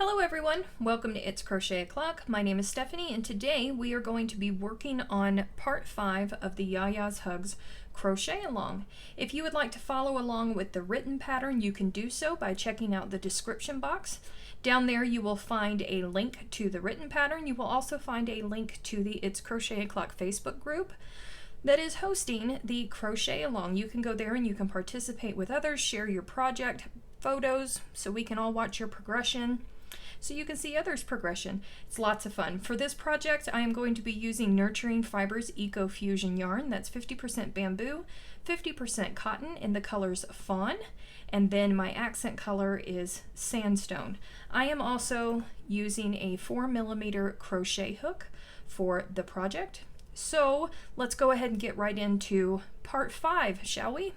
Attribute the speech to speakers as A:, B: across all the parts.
A: Hello everyone, welcome to It's Crochet O'Clock. My name is Stephanie and today we are going to be working on part 5 of the YaYa's Hugs Crochet Along. If you would like to follow along with the written pattern, you can do so by checking out the description box. Down there you will find a link to the written pattern. You will also find a link to the It's Crochet O'Clock Facebook group that is hosting the Crochet Along. You can go there and you can participate with others, share your project photos so we can all watch your progression, so you can see others' progression. It's lots of fun. For this project, I am going to be using Nurturing Fibres Eco Fusion yarn. That's 50% bamboo, 50% cotton in the colors fawn, and then my accent color is sandstone. I am also using a 4mm crochet hook for the project. So let's go ahead and get right into part 5, shall we?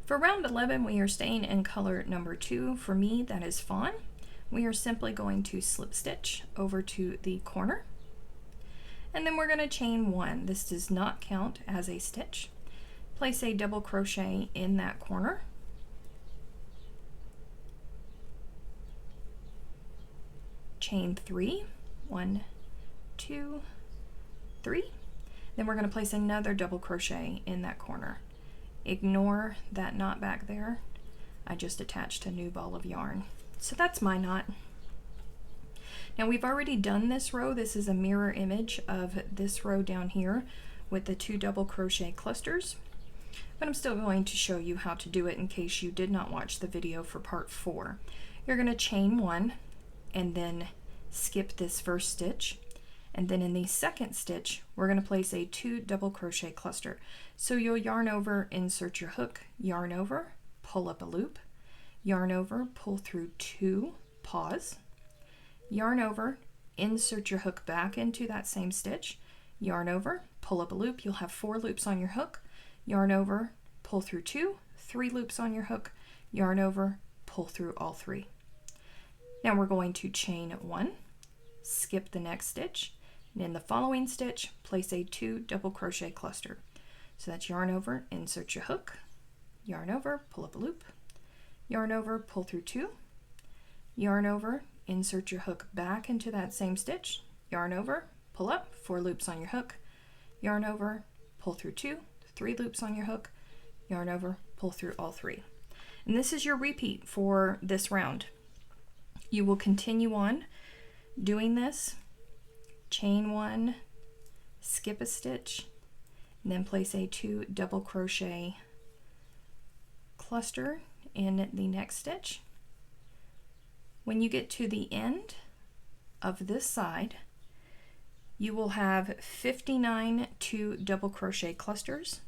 A: For round 11, we are staying in color number 2. For me, that is fawn. We are simply going to slip stitch over to the corner, and then we're going to chain 1. This does not count as a stitch. Place a double crochet in that corner, chain 3, 1, 2, 3. Then we're going to place another double crochet in that corner. Ignore that knot back there. I just attached a new ball of yarn. So that's my knot. Now we've already done this row. This is a mirror image of this row down here with the 2 double crochet clusters, but I'm still going to show you how to do it in case you did not watch the video for part 4. You're going to chain 1 and then skip this first stitch, and then in the second stitch we're going to place a 2 double crochet cluster. So you'll yarn over, insert your hook, yarn over, pull up a loop, yarn over, pull through 2, pause, yarn over, insert your hook back into that same stitch, yarn over, pull up a loop. You'll have 4 loops on your hook, yarn over, pull through 2, 3 loops on your hook, yarn over, pull through all 3. Now we're going to chain 1, skip the next stitch, and in the following stitch place a 2 double crochet cluster. So that's yarn over, insert your hook, yarn over, pull up a loop, yarn over, pull through 2, yarn over, insert your hook back into that same stitch, yarn over, pull up, 4 loops on your hook, yarn over, pull through 2, 3 loops on your hook, yarn over, pull through all 3. And this is your repeat for this round. You will continue on doing this, chain 1, skip a stitch, and then place a 2 double crochet cluster in the next stitch. When you get to the end of this side, you will have 59 2 double crochet clusters.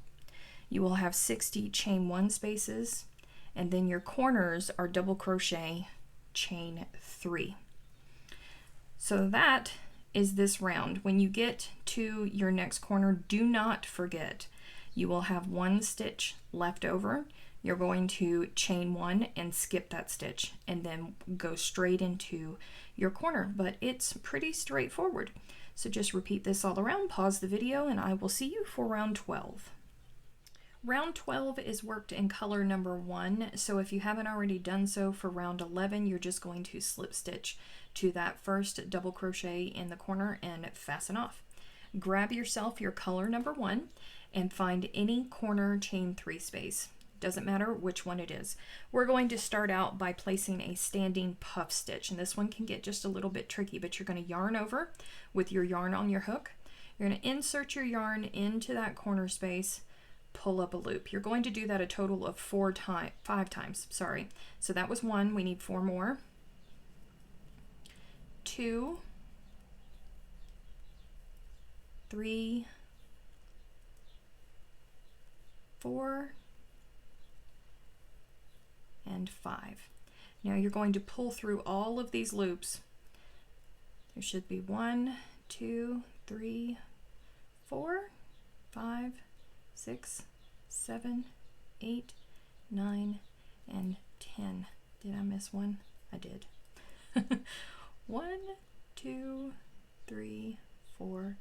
A: You will have 60 chain 1 spaces, and then your corners are double crochet chain 3. So that is this round. When you get to your next corner, do not forget you will have 1 stitch left over. You're going to chain 1 and skip that stitch and then go straight into your corner, but it's pretty straightforward. So just repeat this all around, pause the video, and I will see you for round 12. Round 12 is worked in color number 1, so if you haven't already done so for round 11, you're just going to slip stitch to that first double crochet in the corner and fasten off. Grab yourself your color number 1 and find any corner chain 3 space. Doesn't matter which one it is. We're going to start out by placing a standing puff stitch, and this one can get just a little bit tricky, but you're going to yarn over with your yarn on your hook. You're going to insert your yarn into that corner space, pull up a loop. You're going to do that a total of 5 times, sorry. So that was 1, we need 4 more. 2, 3, 4, and 5. Now you're going to pull through all of these loops. There should be 1, 2, 3, 4, 5, 6, 7, 8, 9, and 10. Did I miss one? I did. 1, 2, 3, 4,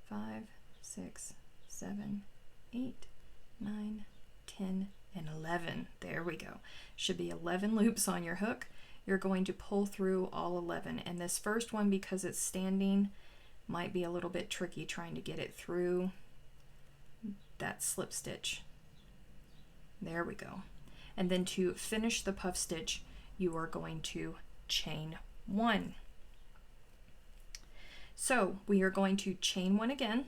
A: 5, 6, 7, 8, 9, 10, and 11. There we go. Should be 11 loops on your hook. you're going to pull through all 11. And this first one, because it's standing, might be a little bit tricky trying to get it through that slip stitch. There we go. And then to finish the puff stitch, you are going to chain 1. So we are going to chain 1 again,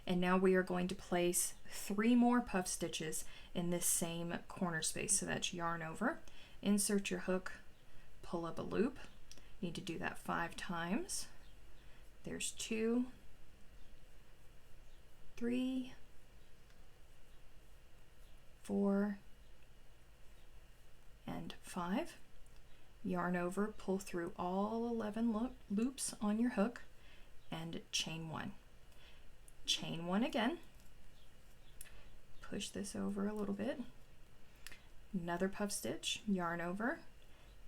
A: and now we are going to place 3 more puff stitches in this same corner space. So that's yarn over, insert your hook, pull up a loop. You need to do that 5 times. There's 2, 3, 4, and 5. Yarn over, pull through all 11 loops on your hook, and chain 1. Chain 1 again. Push this over a little bit. Another puff stitch, yarn over,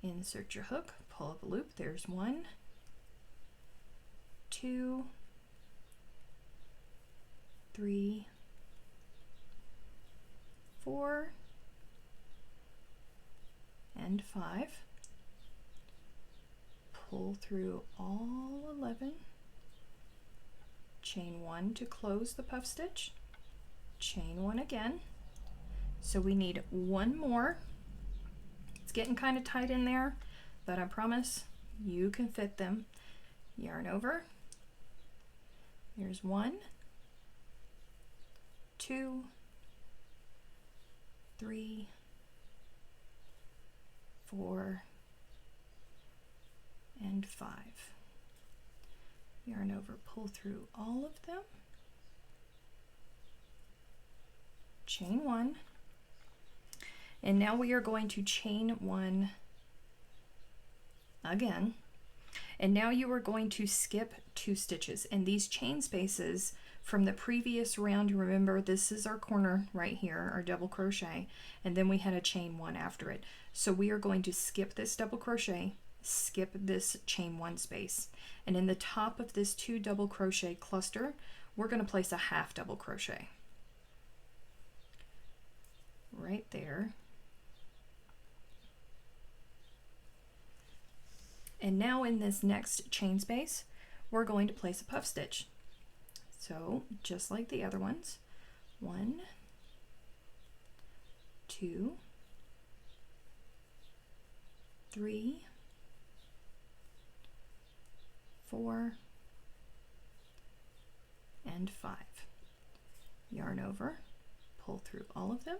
A: insert your hook, pull up a loop. There's 1, 2, 3, 4, and 5. Pull through all 11. Chain 1 to close the puff stitch. Chain 1 again. So we need 1 more. It's getting kind of tight in there, but I promise you can fit them. Yarn over. There's 1, 2, 3, 4, and 5. Yarn over, pull through all of them. Chain 1. And now we are going to chain 1 again. And now you are going to skip 2 stitches. And these chain spaces from the previous round, remember this is our corner right here, our double crochet, and then we had a chain 1 after it. So we are going to skip this double crochet, skip this chain 1 space, and in the top of this 2 double crochet cluster, we're going to place a half double crochet right there. And now in this next chain space, we're going to place a puff stitch. So just like the other ones, 1, 2, 3, 4, and 5. Yarn over, pull through all of them,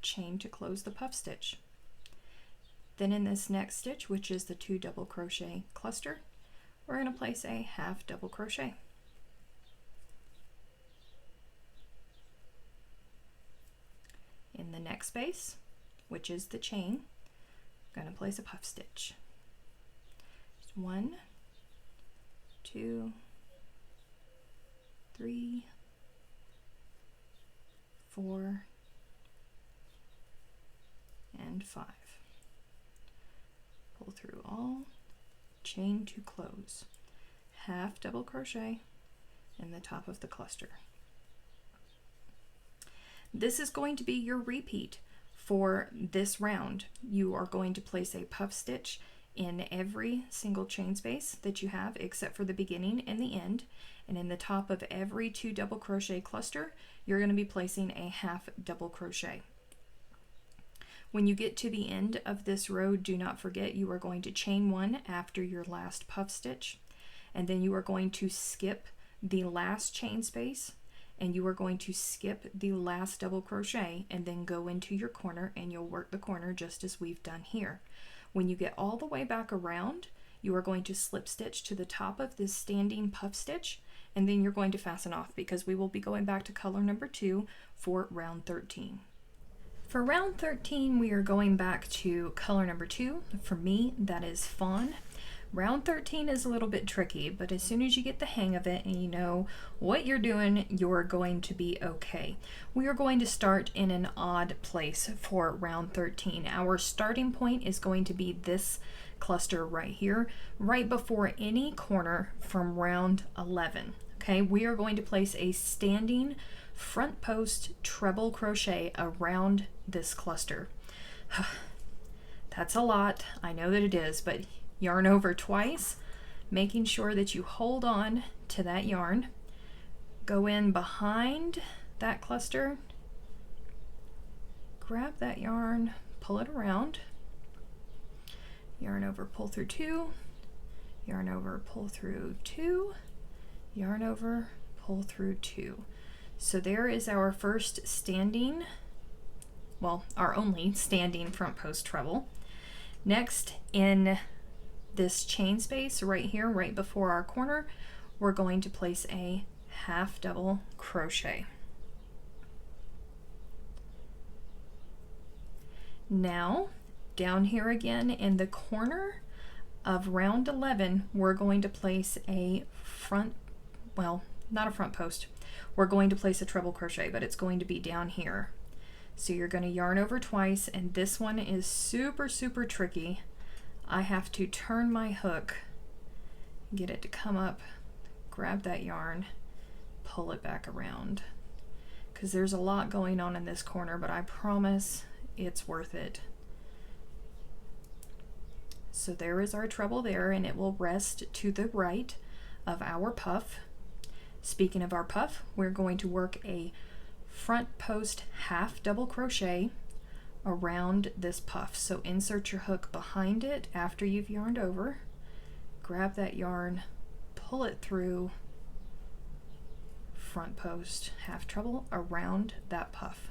A: chain to close the puff stitch. Then in this next stitch, which is the 2 double crochet cluster, we're going to place a half double crochet. In the next space, which is the chain, I'm going to place a puff stitch. 1, 2, 3, 4, and 5. Pull through all, chain to close, half double crochet in the top of the cluster. This is going to be your repeat for this round. You are going to place a puff stitch in every single chain space that you have except for the beginning and the end, and in the top of every 2 double crochet cluster you're going to be placing a half double crochet. When you get to the end of this row, do not forget you are going to chain 1 after your last puff stitch, and then you are going to skip the last chain space, and you are going to skip the last double crochet and then go into your corner, and you'll work the corner just as we've done here. When you get all the way back around, you are going to slip stitch to the top of this standing puff stitch, and then you're going to fasten off because we will be going back to color number 2 for round 13. For round 13, we are going back to color number 2. For me, that is fawn. Round 13 is a little bit tricky, but as soon as you get the hang of it and you know what you're doing, you're going to be okay. We are going to start in an odd place for round 13. Our starting point is going to be this cluster right here, right before any corner from round 11. Okay, we are going to place a standing front post treble crochet around this cluster. That's a lot. I know that it is, but yarn over twice, making sure that you hold on to that yarn. Go in behind that cluster, grab that yarn, pull it around, yarn over, pull through 2, yarn over, pull through 2, yarn over, pull through 2. So there is our first standing, well, our only standing front post treble. Next, in this chain space right here, right before our corner, we're going to place a half double crochet. Now, down here again in the corner of round 11, we're going to place a front, well, not a front post. We're going to place a treble crochet, but it's going to be down here. So you're going to yarn over twice, and this one is super, super tricky. I have to turn my hook, get it to come up, grab that yarn, pull it back around, because there's a lot going on in this corner, but I promise it's worth it. So there is our treble there, and it will rest to the right of our puff. Speaking of our puff, we're going to work a front post half double crochet around this puff. So insert your hook behind it after you've yarned over, grab that yarn, pull it through, front post half treble around that puff.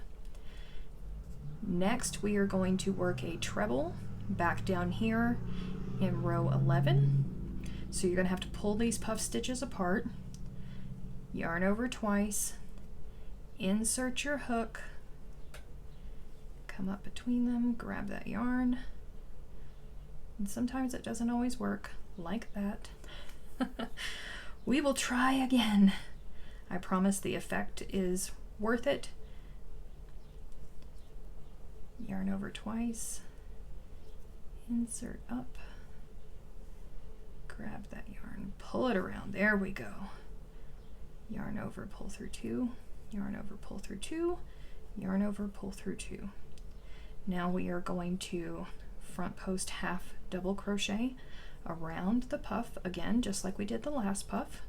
A: Next, we are going to work a treble back down here in row 11. So you're going to have to pull these puff stitches apart, yarn over twice, insert your hook, come up between them, grab that yarn, and sometimes it doesn't always work like that. We will try again. I promise the effect is worth it. Yarn over twice, insert up, grab that yarn, pull it around, there we go. Yarn over, pull through 2, yarn over, pull through 2, yarn over, pull through 2. Now we are going to front post half double crochet around the puff again, just like we did the last puff.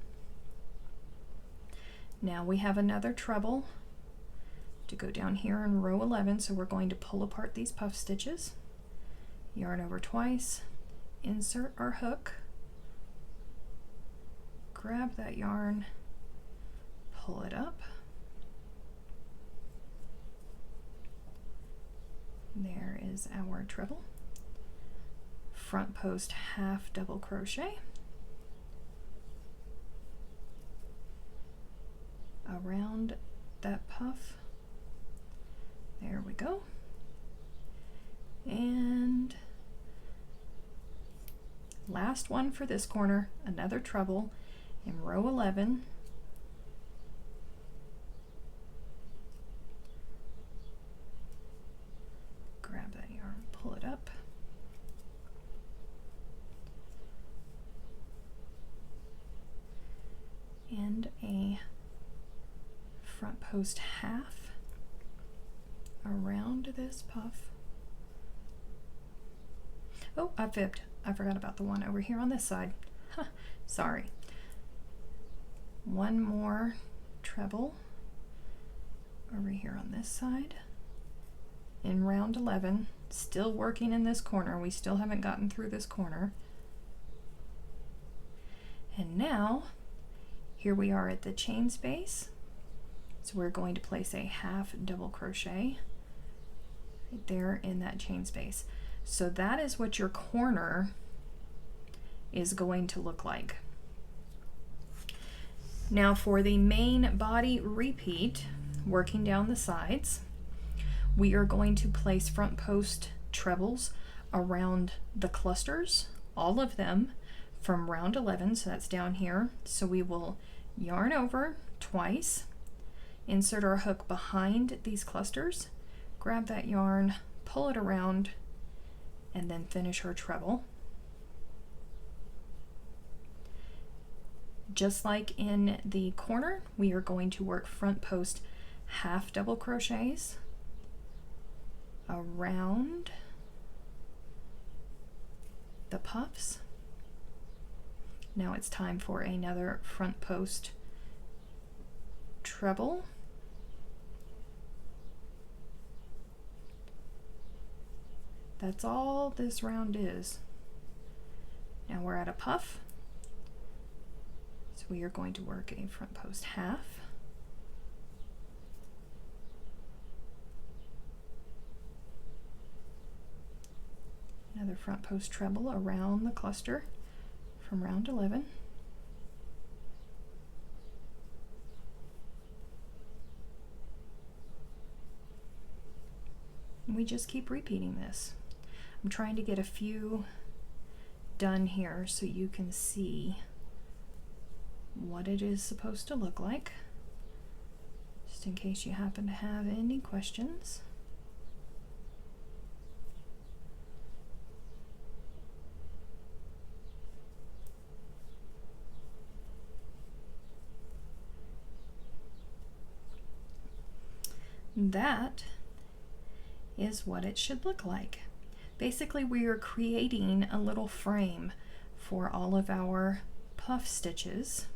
A: Now we have another treble to go down here in row 11, so we're going to pull apart these puff stitches, yarn over twice, insert our hook, grab that yarn, pull it up, there is our treble, front post half double crochet around that puff. There we go. And last one for this corner, another treble in row 11. Grab that yarn, pull it up. And a front post half around this puff. Oh, I fibbed. I forgot about the one over here on this side. Huh, sorry. One more treble over here on this side. In round 11, still working in this corner. We still haven't gotten through this corner. And now, here we are at the chain space. So we're going to place a half double crochet right there in that chain space. So that is what your corner is going to look like. Now for the main body repeat, working down the sides, we are going to place front post trebles around the clusters, all of them from round 11, so that's down here. So we will yarn over twice, insert our hook behind these clusters, grab that yarn, pull it around, and then finish our treble. Just like in the corner, we are going to work front post half double crochets around the puffs. Now it's time for another front post treble. That's all this round is. Now we're at a puff. So we are going to work a front post half. Another front post treble around the cluster from round 11. And we just keep repeating this. I'm trying to get a few done here so you can see what it is supposed to look like, just in case you happen to have any questions. That is what it should look like. Basically, we are creating a little frame for all of our puff stitches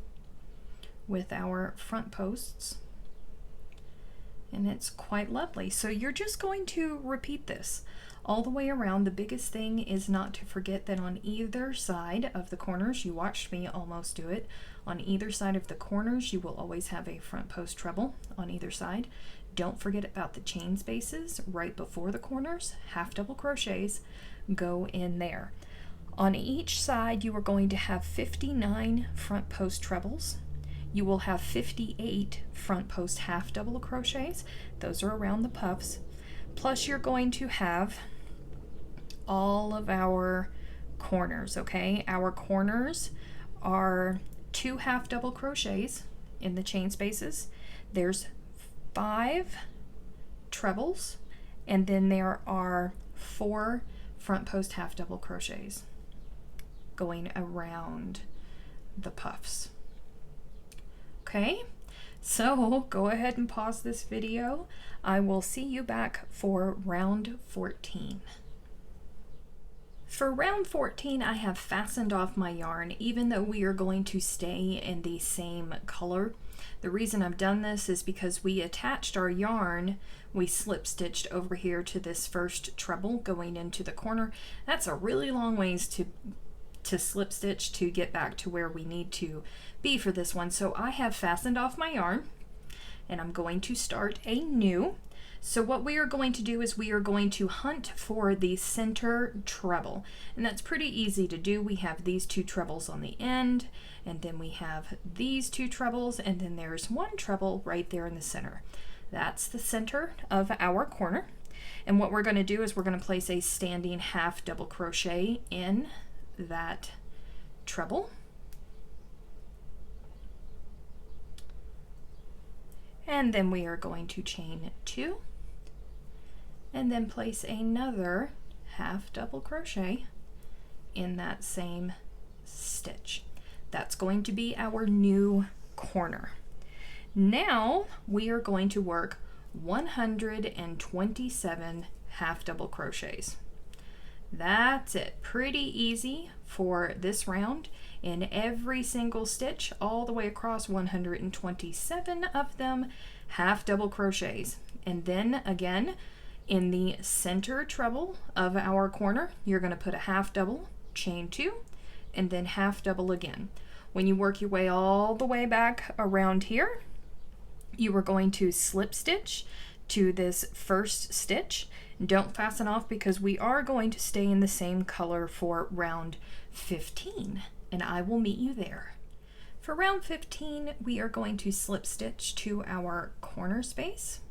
A: with our front posts, and it's quite lovely. So you're just going to repeat this all the way around. The biggest thing is not to forget that on either side of the corners, you watched me almost do it, on either side of the corners you will always have a front post treble on either side. Don't forget about the chain spaces right before the corners. Half double crochets go in there. On each side you are going to have 59 front post trebles. You will have 58 front post half double crochets. Those are around the puffs. Plus you're going to have all of our corners, okay? Our corners are 2 half double crochets in the chain spaces. There's 5 trebles, and then there are 4 front post half double crochets going around the puffs. Okay, so go ahead and pause this video. I will see you back for round 14. For round 14, I have fastened off my yarn, even though we are going to stay in the same color. The reason I've done this is because we attached our yarn, we slip stitched over here to this first treble going into the corner. That's a really long ways to slip stitch to get back to where we need to be for this one. So I have fastened off my yarn and I'm going to start anew. So what we are going to do is we are going to hunt for the center treble, and that's pretty easy to do. We have these 2 trebles on the end, and then we have these 2 trebles, and then there's 1 treble right there in the center. That's the center of our corner. And what we're going to do is we're going to place a standing half double crochet in that treble. And then we are going to chain 2 and then place another half double crochet in that same stitch. That's going to be our new corner. Now we are going to work 127 half double crochets. That's it. Pretty easy for this round. In every single stitch all the way across, 127 of them half double crochets. And then again in the center treble of our corner you're going to put a half double, chain 2, and then half double again. When you work your way all the way back around here, you are going to slip stitch to this first stitch. Don't fasten off because we are going to stay in the same color for round 15, and I will meet you there. For round 15, we are going to slip stitch to our corner space,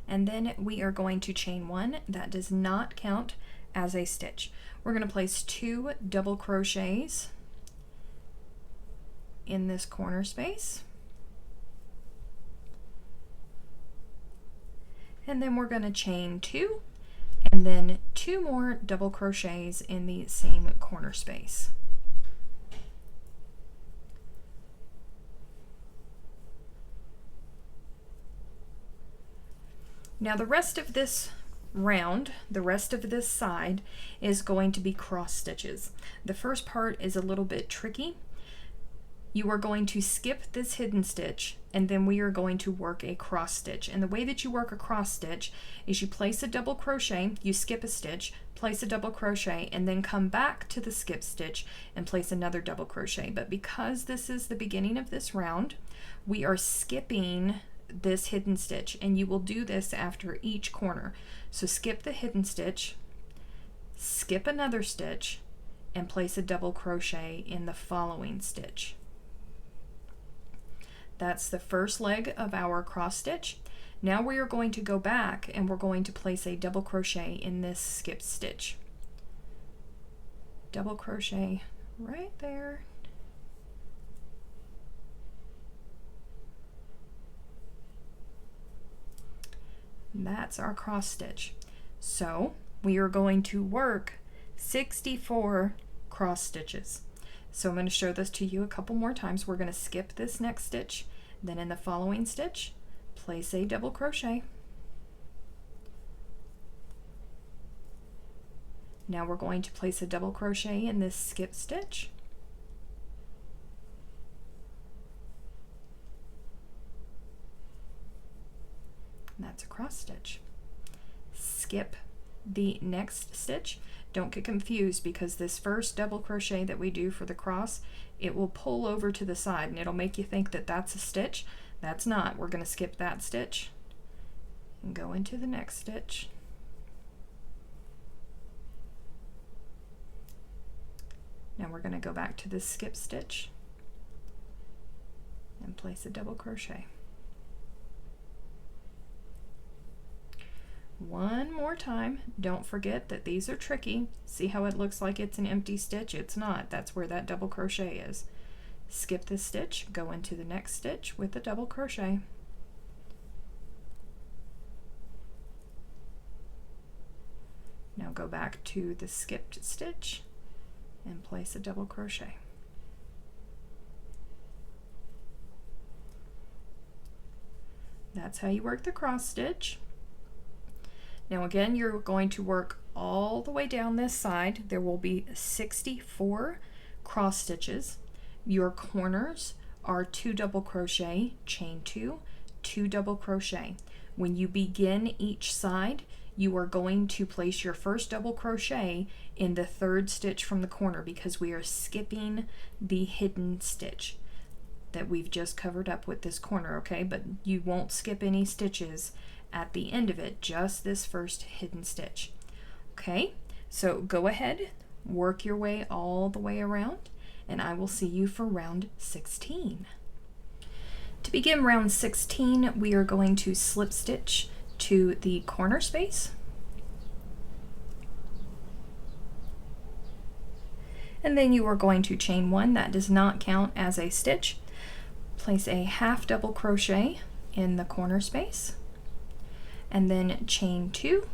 A: and then we are going to chain 1. That does not count as a stitch. We're going to place 2 double crochets in this corner space, and then we're going to chain 2 and then 2 more double crochets in the same corner space. Now the rest of this round, the rest of this side, is going to be cross stitches. The first part is a little bit tricky. You are going to skip this hidden stitch, and then we are going to work a cross stitch. And the way that you work a cross stitch is you place a double crochet, you skip a stitch, place a double crochet, and then come back to the skip stitch and place another double crochet. But because this is the beginning of this round, we are skipping this hidden stitch, and you will do this after each corner. So skip the hidden stitch, skip another stitch, and place a double crochet in the following stitch. That's the first leg of our cross stitch. Now we are going to go back and we're going to place a double crochet in this skip stitch. Double crochet right there. That's our cross stitch. So we are going to work 64 cross stitches. So I'm going to show this to you a couple more times. We're going to skip this next stitch, then in the following stitch, place a double crochet. Now we're going to place a double crochet in this skip stitch. And that's a cross stitch. Skip the next stitch. Don't get confused, because this first double crochet that we do for the cross, it will pull over to the side and it'll make you think that that's a stitch. That's not. We're going to skip that stitch and go into the next stitch. Now we're going to go back to this skip stitch and place a double crochet. One more time. Don't forget that these are tricky. See how it looks like it's an empty stitch? It's not. That's where that double crochet is. Skip this stitch, go into the next stitch with a double crochet. Now go back to the skipped stitch and place a double crochet. That's how you work the cross stitch. Now again, you're going to work all the way down this side. There will be 64 cross stitches. Your corners are 2 double crochet, chain 2, 2 double crochet. When you begin each side, you are going to place your first double crochet in the 3rd stitch from the corner, because we are skipping the hidden stitch that we've just covered up with this corner, okay? But you won't skip any stitches at the end of it, just this first hidden stitch. Okay, so go ahead, work your way all the way around, and I will see you for round 16. To begin round 16, we are going to slip stitch to the corner space, and then you are going to chain 1. That does not count as a stitch. Place a half double crochet in the corner space, and then chain 2,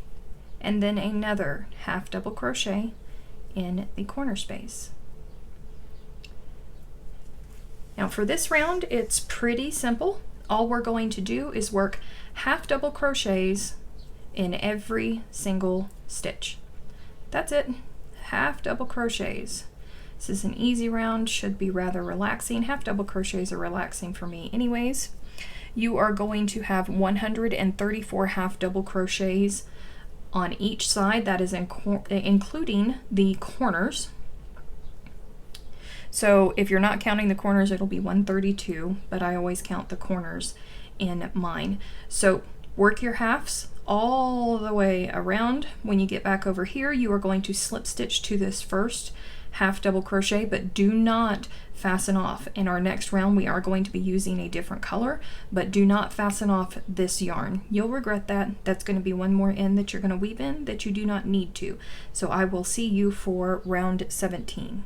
A: and then another half double crochet in the corner space. Now for this round, it's pretty simple. All we're going to do is work half double crochets in every single stitch. That's it, half double crochets. This is an easy round, should be rather relaxing. Half double crochets are relaxing for me anyways. You are going to have 134 half double crochets on each side. That is including the corners. So if you're not counting the corners, it'll be 132, but I always count the corners in mine. So work your halves all the way around. When you get back over here, you are going to slip stitch to this first half double crochet, but do not fasten off. In our next round, we are going to be using a different color, but do not fasten off this yarn. You'll regret that. That's going to be one more end that you're going to weave in that you do not need to. So I will see you for round 17.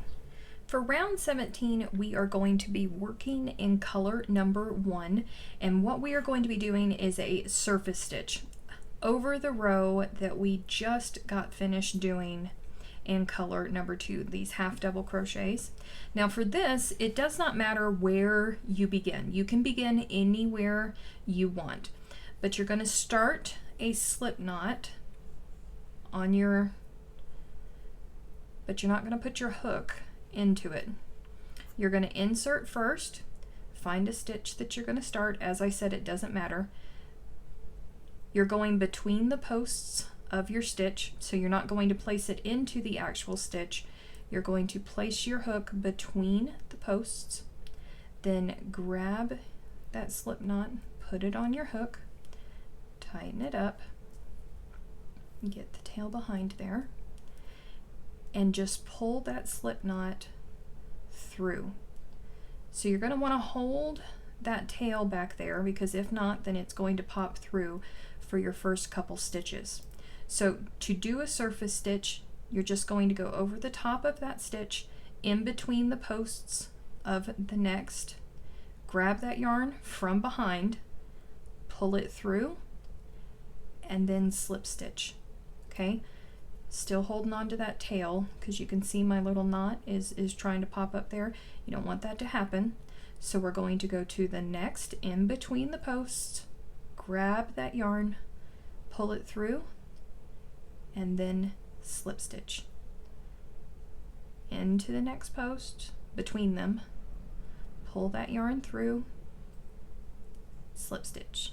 A: For round 17, we are going to be working in color number 1, and what we are going to be doing is a surface stitch over the row that we just got finished doing in color number 2, these half double crochets. Now for this, it does not matter where you begin. You can begin anywhere you want, but you're going to start a slip knot on your, but you're not going to put your hook into it. You're going to insert first, find a stitch that you're going to start. As I said, it doesn't matter. You're going between the posts of your stitch, so you're not going to place it into the actual stitch. You're going to place your hook between the posts, then grab that slip knot, put it on your hook, tighten it up, get the tail behind there, and just pull that slip knot through. So you're going to want to hold that tail back there, because if not, then it's going to pop through for your first couple stitches. So to do a surface stitch, you're just going to go over the top of that stitch in between the posts of the next, grab that yarn from behind, pull it through, and then slip stitch. Okay, still holding on to that tail, because you can see my little knot is trying to pop up there. You don't want that to happen. So we're going to go to the next in between the posts, grab that yarn, pull it through, and then slip stitch into the next post between them, pull that yarn through, slip stitch.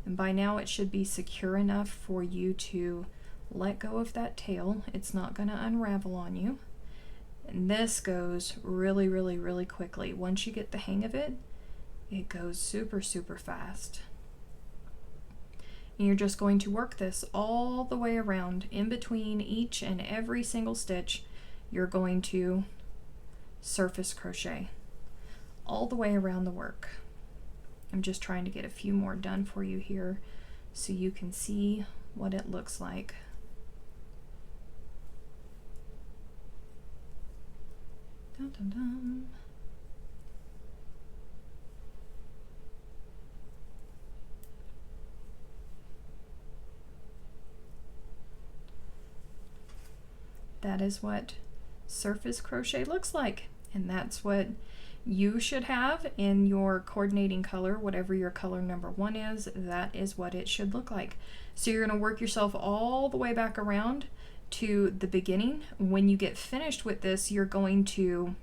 A: And by now it should be secure enough for you to let go of that tail. It's not going to unravel on you. And this goes really, really, really quickly. Once you get the hang of it, it goes super, super fast. And you're just going to work this all the way around. In between each and every single stitch, you're going to surface crochet all the way around the work. I'm just trying to get a few more done for you here so you can see what it looks like. Dun, dun, dun. That is what surface crochet looks like, and that's what you should have in your coordinating color. Whatever your color number 1 is, that is what it should look like. So you're going to work yourself all the way back around to the beginning. When you get finished with this, you're going to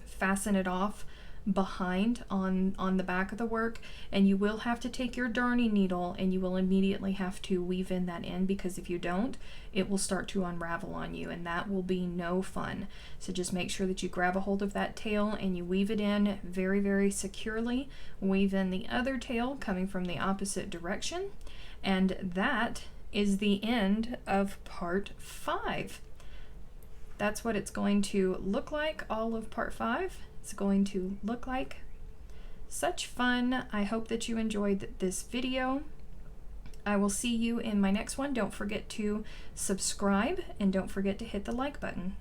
A: fasten it off behind on the back of the work, and you will have to take your darning needle and you will immediately have to weave in that end, because if you don't, it will start to unravel on you, and that will be no fun. So just make sure that you grab a hold of that tail and you weave it in very, very securely. Weave in the other tail coming from the opposite direction, and that is the end of part 5. That's what it's going to look like. All of part 5 is going to look like. Such fun. I hope that you enjoyed this video. I will see you in my next one. Don't forget to subscribe and don't forget to hit the like button.